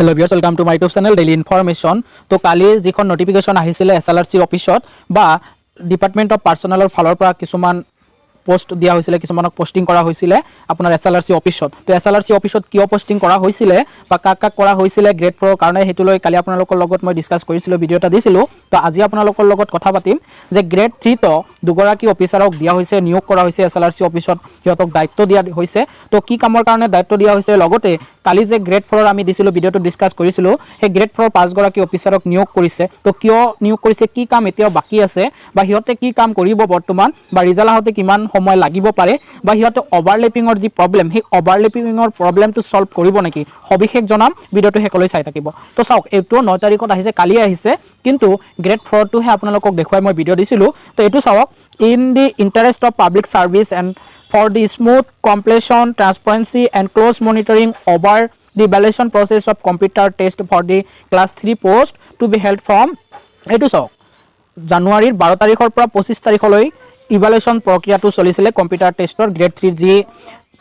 Hello viewers, welcome to my YouTube channel Daily Information. তো কালি যিখন notification আহিছিলে SLRC অফিসত বা ডিপার্টমেন্ট অফ পাৰ্সোনালৰ ফালৰ পৰা কিছুমান পোস্ট দিয়া হৈছিলে কিছুমানক পোস্টিং কৰা হৈছিলে আপোনাৰ SLRC অফিসত তো SLRC অফিসত কিয় পোস্টিং কৰা হৈছিলে বা কাক কৰা হৈছিলে গ্ৰেড 4 কাৰণে হেতু লৈ কালি আপোনালোকৰ লগত মই ডিসকাস কৰিছিলো ভিডিও এটা দিছিলো তো আজি আপোনালোকৰ লগত কথা পাতিম যে গ্ৰেড 3 তো দুগৰাকী অফিসাৰক দিয়া হৈছে নিয়োগ কৰা হৈছে SLRC অফিসত হিয়তক দায়িত্ব দিয়া হৈছে তো কি কামৰ কাৰণে দায়িত্ব দিয়া হৈছে লগতে কালি যে গ্ৰেড 4 আমি দিছিলো ভিডিওটো ডিসকাস কৰিছিলো হে গ্ৰেড 4 পাঁচ গৰাকী অফিসাৰক নিয়োগ কৰিছে তো কিয় নিয়োগ কৰিছে কি কাম এতিয়া বাকি আছে বা হিয়তে কি কাম কৰিব বৰ্তমান বা ৰিজাল্ট হতে কিমান সময় লাগিব পাৰে বা হিয়তে ওভাৰলেপিংৰ যি প্ৰবলেম হে ওভাৰলেপিংৰ প্ৰবলেমটো সলভ কৰিব নেকি সবিশেষ জনাম ভিডিওটো হেকলৈ চাই থাকিব তো চাওক এটো 9 তাৰিখত আহিছে কালি আহিছে কিন্তু গ্ৰেড 4 টো হে আপোনালোকক দেখুৱাই মই ভিডিও দিছিলো তো এটো চাওক in the interest of public service and for the smooth completion, transparency and close monitoring over the evaluation process of computer test for the class 3 post to be held from etu so January 12 তাৰিখৰ পৰা 25 তাৰিখলৈ evaluation প্ৰক্ৰিয়াটো চলিছিলে computer টেষ্টৰ grade 3 G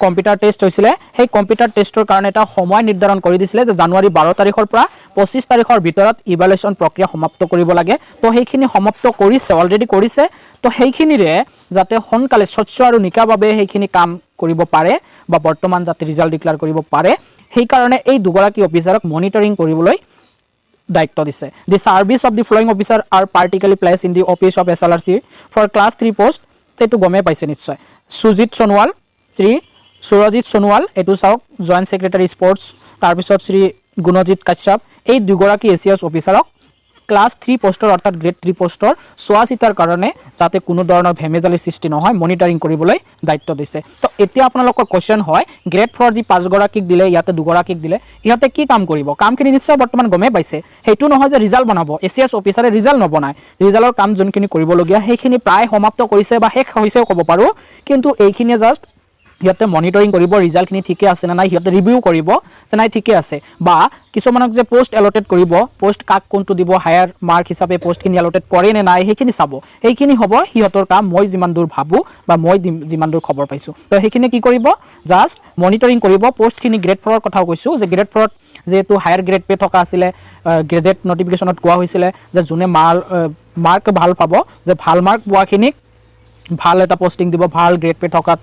computer test হৈছিলে সেই computer টেষ্টৰ কাৰণে এটা সময় নিৰ্ধাৰণ কৰি দিছিলে যে জানুৱাৰী 12 তাৰিখৰ পৰা 25 তাৰিখৰ ভিতৰত ইভালুয়েশন প্ৰক্ৰিয়া সমাপ্ত কৰিব লাগে তো সেইখিনি সমাপ্ত কৰিছে অলৰেডি কৰিছে তো সেইখিনিৰে যাতে সোনকালে স্বচ্ছ আৰু নিকাভাৱে সেইখিনি কাম কৰিব পাৰে বা বৰ্তমান যাতে ৰিজাল্ট ডিক্লেয়াৰ কৰিব পাৰে সেই কাৰণে এই দুগৰাকী অফিচাৰক মনিটৰিং কৰিবলৈ দায়িত্ব দিছে the service of the following officer are particularly place in the office of SLRC for class 3 post তেটো গমে পাইছে নিশ্চয় সুজিত সোনোৱাল শ্ৰী সুৰজিত সোনোৱাল এটো চাওক জয়েন্ট সেক্ৰেটাৰী স্পোৰ্টস তাৰ পিছত শ্ৰী গুণজিত কাশ্যপ এই দুগৰাকী এছিয়াস অফিচাৰক ক্লাস 3 পোস্টৰ অৰ্থাৎ গ্ৰেড 3 পোস্টৰ সোৱাচিতাৰ কাৰণে যাতে কোনো ধৰণৰ ভেমেজালি সৃষ্টি নহয় মনিটৰিং কৰিবলৈ দায়িত্ব দিছে তো এতিয়া আপোনালোকৰ কোৱেশ্চন হয় গ্ৰেড 4 যি পাঁচ গৰাকীক দিলে ইয়াতে দুগৰাকীক দিলে ইহতে কি কাম কৰিব কামখিনি নিশ্চয় বৰ্তমান গমে পাইছে হেতু নহয় যে ৰিজাল্ট বনাব এছিয়াস অফিচাৰে ৰিজাল্ট নবনায় ৰিজাল্টৰ কাম যোনখিনি কৰিবলগীয়া সেইখিনি প্ৰায় সমাপ্ত কৰিছে বা শেষ হৈছেও ক'ব পাৰো কিন্তু এইখিনি জাস্ট হিয়তে মনিটৰিং কৰিব ৰিজাল্টখিনি ঠিকে আছে না নাই হিয়তে ৰিভিউ কৰিব যে নাই ঠিকে আছে বা কিছুমানক যে পোষ্ট এলটেড কৰিব পোষ্ট কাক কোনটো দিব হায়াৰ মাৰ্ক হিচাপে পোষ্টখিনি এলটেড কৰে নে নাই সেইখিনি চাব এইখিনি হ'ব হিয়তৰ কাম মই যিমান দূৰ ভাবো বা মই যিমান দূৰ খবৰ পাইছো তো সেইখিনি কি কৰিব জাস্ট মনিটৰিং কৰিব পোষ্টখিনি গ্ৰেড 4 ৰ কথাও কৈছো যে গ্ৰেড 4 ত যেটো হায়াৰ গ্ৰেড পে থকা আছিল গ্ৰেজুৱেট নোটিফিকেশনত কোৱা হৈছিল যে যোনে মাৰ্ক ভাল পাব যে ভাল মাৰ্ক পোৱাখিনিক ভাল এটা পোষ্টিং দিব ভাল গ্ৰেড পে থকাত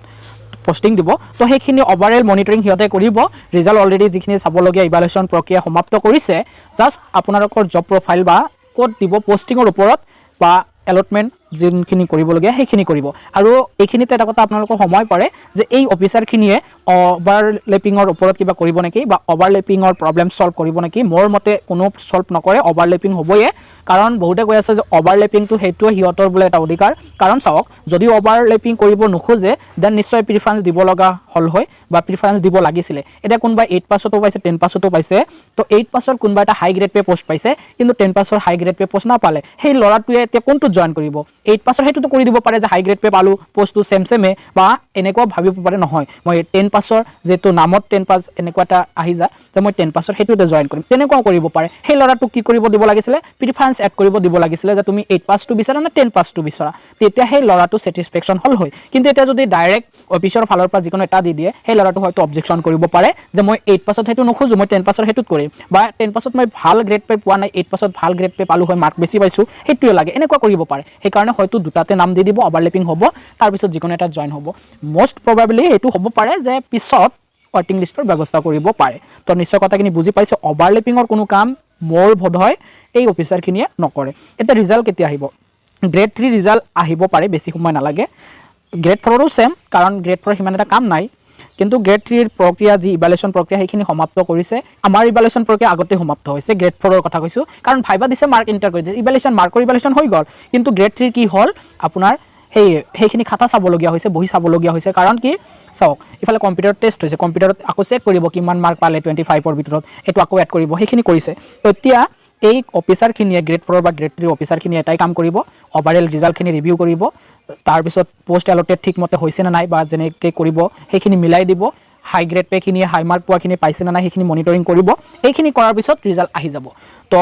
পোস্টিং দিব তো সেইখিনি ওভাৰঅল মনিটৰিং হিয়তে কৰিব ৰিজাল্ট অলৰেডি যিখিনি চাবলগীয়া ইভালুয়েশন প্ৰক্ৰিয়া সমাপ্ত কৰিছে জাস্ট আপোনালোকৰ জব প্ৰফাইল বা কোড দিব পোস্টিংৰ ওপৰত বা এলটমেন্ট যিনখিনি কৰিবলগীয়া সেইখিনি কৰিব আৰু এইখিনিতে এটা কথা আপোনালোকৰ সময় পৰে যে এই অফিচাৰখিনিয়ে ওভাৰলেপিংৰ ওপৰত কিবা কৰিব নেকি বা ওভাৰলেপিংৰ প্ৰবলেম সলভ কৰিব নেকি মোৰ মতে কোনো সলভ নকৰে ওভাৰলেপিং হ'বয়ে কাৰণ বহুতে কৈ আছে যে ওভাৰলেপিংটো হেতু হিয়তৰ বলে এটা অধিকাৰ কাৰণ চাওক যদি ওভাৰলেপিং কৰিব নখোজে দেন নিশ্চয় প্ৰিফাৰেন্স দিব লগা হল হয় বা প্ৰিফাৰেন্স দিব লাগিছিলে এটা কোনবা 8 পাছতো পাইছে 10 পাছতো পাইছে তো 8 পাছৰ কোনবা এটা হাই গ্ৰেড পে পোষ্ট পাইছে কিন্তু 10 পাছৰ হাই গ্ৰেড পে পোষ্ট না পালে সেই লৰাটোৱে এতিয়া কোনটো জয়েন কৰিব 8 পাছৰ হেতুটো কৰি দিব পাৰে যে হাই গ্ৰেড পে পালো পোষ্টটো সেমে বা এনেকুৱা ভাবিব পাৰে নহয় মই 10 পাছৰ যেটো নামত 10 পাছ এনেকুৱা এটা আহি যায় যে মই 10 পাছৰ হেতুতে জয়েন কৰিম তেনেকুৱা কৰিব পাৰে সেই লৰাটোক কি কৰিব দিব লাগিছিলে প্ৰিফাৰেন্স এড কৰিব দিব লাগিছিলে যে তুমি 8 পাছটো বিচাৰা না 10 পাছটো বিচাৰা তেতিয়া সেই লৰাটো স্যাটিসফ্যাকশন হল হয় কিন্তু এটা যদি ডাইৰেক্ট অফিচৰ ফালৰ পৰা যিকোনো এটা দি দিয়ে সেই লৰাটো হয়তো অবজেকশন কৰিব পাৰে যে মই 8 পাছত হেতু নখোজো মই 10 পাছৰ হেতুত কৰিম বা 10 পাছত মই ভাল গ্ৰেড পে পোৱা নাই 8 পাছত ভাল গ্ৰেড পে পালো হয় মাৰ্ক বেছি পাইছো হেতুৱে লাগে এনেকুৱা কৰিব পাৰে সেই কাৰণে হয়তো দুটাতে নাম দি দিব ওভাৰলেপিং হ'ব তাৰ পিছত যিকোনো এটা জয়েন হ'ব মোস্ট প্ৰবাবলি হেতু হ'ব পাৰে যে পিছত ওয়েটিং লিষ্টৰ ব্যৱস্থা কৰিব পাৰে তো নিশ্চয় কথাখিনি বুজি পাইছে ওভাৰলেপিংৰ কোনো কাম মোৰ বোধহয় এই অফিচাৰখিনিয়ে নকৰে এটা ৰিজাল্ট কেতিয়া আহিব গ্ৰেড 3 ৰিজাল্ট আহিব পাৰে বেছি সময় নালাগে গ্ৰেড 4 ৰো সেম কাৰণ গ্ৰেড 4 হিমান এটা কাম নাই কিন্তু গ্ৰেড 3 ৰ প্ৰক্ৰিয়া যি ইভালুয়েশন প্ৰক্ৰিয়া সেইখিনি সমাপ্ত কৰিছে আমাৰ ইভালুয়েশন প্ৰক্ৰিয়া আগতে সমাপ্ত হৈছে গ্ৰেড 4 ৰ কথা কৈছো কাৰণ ভাইবা দিছে মাৰ্ক এন্টাৰ কৰি দিছে ইভালুয়েশন মাৰ্কৰ ইভালুয়েশন হৈ গল কিন্তু গ্ৰেড 3 কি হল আপোনাৰ সেইখিনি খাতা চাবলগীয়া হৈছে বহি চাবলগীয়া হৈছে কাৰণ কি চাওক ইফালে কম্পিউটাৰ টেষ্ট হৈছে কম্পিউটাৰত আকৌ চেক কৰিব কিমান মাৰ্ক পালে 25 ৰ ভিতৰত এটো আকৌ এড কৰিব সেইখিনি কৰিছে তো এতিয়া এই অফিচাৰখিনিয়ে গ্ৰেড 4 বা গ্ৰেড 3 অফিচাৰখিনিয়ে এটাই কাম কৰিব ওভাৰঅল ৰিজাল্টখিনি ৰিভিউ কৰিব তাৰ পিছত পোষ্ট এলটেড ঠিকমতে হৈছে না নাই বা যেনেকৈ কৰিব সেইখিনি মিলাই দিব হাই গ্ৰেড পেখিনি হাই মাৰ্ক পোৱাখিনি পাইছে না নাই সেইখিনি মনিটৰিং কৰিব এইখিনি কৰাৰ পিছত ৰিজাল্ট আহি যাব তো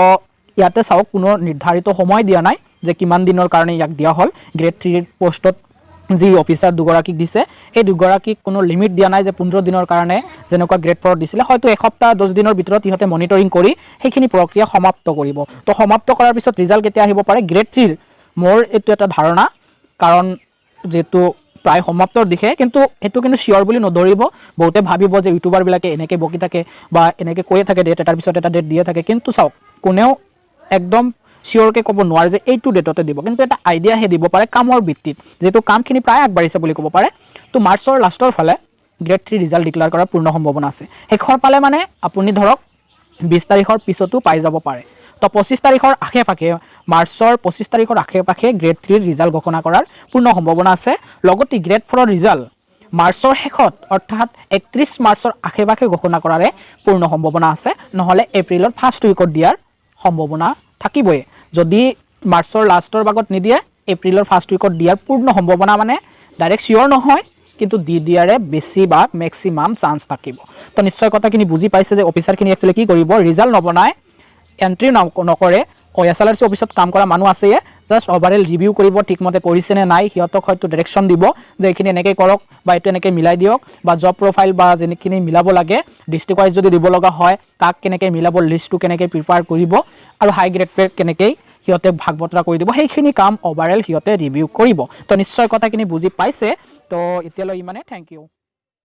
ইয়াতে চাওক কোনো নিৰ্ধাৰিত সময় দিয়া নাই যে কিমান দিনৰ কাৰণে ইয়াক দিয়া হল গ্ৰেড 3 পোষ্টত যি অফিচাৰ দুগৰাকীক দিছে এই দুগৰাকীক কোনো লিমিট দিয়া নাই যে 15 দিনৰ কাৰণে যেনেকুৱা গ্ৰেড 4 দিছিলে হয়তো এসপ্তাহ 10 দিনৰ ভিতৰত ইহঁতে মনিটৰিং কৰি সেইখিনি প্ৰক্ৰিয়া সমাপ্ত কৰিব তো সমাপ্ত কৰাৰ পিছত ৰিজাল্ট কেতিয়া আহিব পাৰে গ্ৰেড 3 মোৰ এইটো এটা ধাৰণা কাৰণ যেটো প্ৰায় সমাপ্তৰ দিশে কিন্তু এটো কিন্তু শিওৰ বুলি নধৰিব বহুতে ভাবিব যে ইউটিউবাৰ বিলাকে এনেকৈ বকি থাকে বা এনেকৈ কৈ থাকে ডেট এটাৰ পিছত এটা ডেট দিয়ে থাকে কিন্তু চাওক কোনেও একদম শিওৰকে ক'ব নোৱাৰে যে এইটো ডেটতে দিব কিন্তু এটা আইডিয়া হে দিব পাৰে কামৰ ভিত্তিত যেটো কামখিনি প্ৰায় আগবাঢ়িছে বুলি ক'ব পাৰে তো মাৰ্চৰ লাষ্টৰ ফালে গ্ৰেড 3 ৰিজাল্ট ডিক্লেয়াৰ কৰাৰ পূৰ্ণ সম্ভাৱনা আছে শেষৰ ফালে মানে আপুনি ধৰক 20 তাৰিখৰ পিছতো পাই যাব পাৰে তো 25 তাৰিখৰ আশে-পাশে মাৰ্চৰ 25 তাৰিখৰ আশে-পাশে গ্ৰেড 3 ৰিজাল্ট ঘোষণা কৰাৰ পূৰ্ণ সম্ভাৱনা আছে লগতে গ্ৰেড 4 ৰ ৰিজাল্ট মাৰ্চৰ শেষত অৰ্থাৎ 31 মাৰ্চৰ আশে-পাশে ঘোষণা কৰাৰে পূৰ্ণ সম্ভাৱনা আছে নহলে এপ্ৰিলৰ ফাৰ্ষ্ট উইকত দিয়াৰ সম্ভাৱনা থাকিবই যদি মাৰ্চৰ লাষ্টৰ ভাগত নিদিয়ে এপ্ৰিলৰ ফাৰ্ষ্ট উইকত দিয়াৰ পূৰ্ণ সম্ভাৱনা মানে ডাইৰেক্ট শিওৰ নহয় কিন্তু দিয়াৰে বেছি বা ম্যাক্সিমাম চান্স থাকিব তো নিশ্চয় কথাখিনি বুজি পাইছে যে অফিচাৰখিনি একচুয়ালি কি কৰিব ৰিজাল্ট নবনায় এন্ট্ৰি নকৰে এছএলআৰচি অফিসত কাম কৰা মানুহ আছে জাস্ট ওভাৰঅল ৰিভিউ কৰিব ঠিকমতে কৰিছে নে নাই হিয়তক হয়তো ডাইৰেকশন দিব যে এখিনি এনেকৈ কৰক বা এটো এনেকৈ মিলাই দিয়ক বা জব প্ৰফাইল বা যেনেখিনি মিলাব লাগে ডিস্ট্ৰিক্ট ওয়াইজ যদি দিব লগা হয় কাক কেনেকৈ মিলাব লিষ্টটো কেনেকৈ প্ৰিপেয়াৰ কৰিব আৰু হাই গ্ৰেড পেড কেনেকৈ হিয়তে ভাগ বতৰা কৰি দিব সেইখিনি কাম ওভাৰঅল হিয়তে ৰিভিউ কৰিব তো নিশ্চয় কথাখিনি বুজি পাইছে তো এতিয়ালৈ ইমানে থ্যাংক ইউ